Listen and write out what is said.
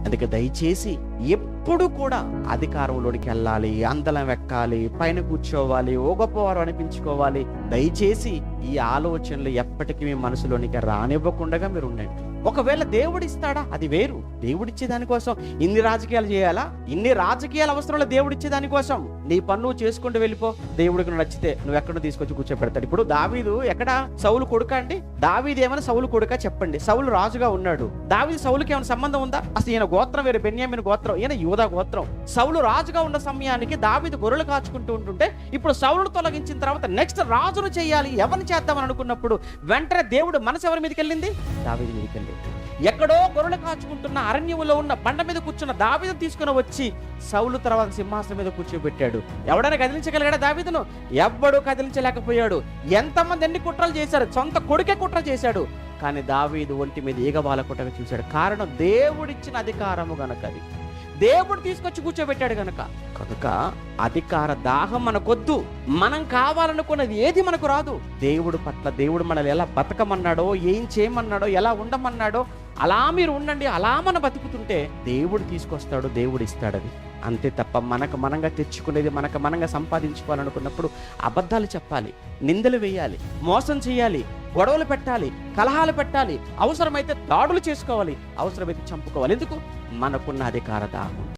అందుకే దయచేసి ఎప్పుడు కూడా అధికారంలోనికి వెళ్ళాలి, అందలం ఎక్కాలి, పైన కూర్చోవాలి, ఓ గొప్పవారు అనిపించుకోవాలి, దయచేసి ఈ ఆలోచనలు ఎప్పటికీ మీ మనసులోనికి రానివ్వకుండా మీరు ఉండండి. ఒకవేళ దేవుడు ఇస్తాడా, అది వేరు. దేవుడిచ్చే దానికోసం ఇన్ని రాజకీయాలు చేయాలా? ఇన్ని రాజకీయాలు అవసరంలో దేవుడిచ్చే దానికోసం నీ పన్ను నువ్వు చేసుకుంటూ వెళ్ళిపో. దేవుడికి నువ్వు నచ్చితే నువ్వు ఎక్కడో తీసుకొచ్చి కూర్చోపెడతాడు. ఇప్పుడు దావీదు ఎక్కడ? సౌలు కొడుక అండి. దావీదు ఏమైనా సౌలు కొడుక? చెప్పండి. సౌలు రాజుగా ఉన్నాడు. దావీదు సౌలుకి ఏమైనా సంబంధం ఉందా? అసలు ఈయన గోత్రం వేరే, బెన్యామీను గోత్రం, ఈయన యూదా గోత్రం. సౌలు రాజుగా ఉన్న సమయానికి దావీదు గొర్రెలు కాచుకుంటూ ఉంటుంటే, ఇప్పుడు సౌలును తొలగించిన తర్వాత నెక్స్ట్ రాజును చేయాలి, ఎవరిని చేద్దామని అనుకున్నప్పుడు వెంటనే దేవుడు మనసు ఎవరి మీదకి వెళ్ళింది? దావీదు మీదకి వెళ్ళింది. ఎక్కడో గొర్రెలు కాచుకుంటున్న అరణ్యంలో ఉన్న బండ మీద కూర్చున్న దావీదును తీసుకుని వచ్చి సౌలు తర్వాత సింహాసనం మీద కూర్చోబెట్టాడు. ఎవడైనా కదిలించగలిగాడా దావీదును? ఎవ్వడూ కదిలించలేకపోయాడు. ఎంతమంది ఎన్ని కుట్రలు చేశారు, సొంత కొడుకే కుట్ర చేశాడు. కానీ దావీదు ఒంటి మీద ఈగబాల కుట్రగా చూశాడు. కారణం దేవుడిచ్చిన అధికారము గనక, అది దేవుడు తీసుకొచ్చి కూర్చోబెట్టాడు గనక. కనుక అధికార దాహం మనకొద్దు. మనం కావాలనుకున్నది ఏది మనకు రాదు. దేవుడు పట్ల దేవుడు మనల్ని ఎలా బతకమన్నాడో, ఏం చేయమన్నాడో, ఎలా ఉండమన్నాడో అలా మీరు ఉండండి. అలా మనం బతుకుతుంటే దేవుడు తీసుకొస్తాడు, దేవుడు ఇస్తాడు. అది అంతే తప్ప మనకు మనంగా తెచ్చుకునేది, మనకు మనంగా సంపాదించుకోవాలనుకున్నప్పుడు అబద్ధాలు చెప్పాలి, నిందలు వేయాలి, మోసం చేయాలి, గొడవలు పెట్టాలి, కలహాలు పెట్టాలి, అవసరమైతే దాడులు చేసుకోవాలి, అవసరమైతే చంపుకోవాలి. ఎందుకు? మనకున్న అధికార దాహం.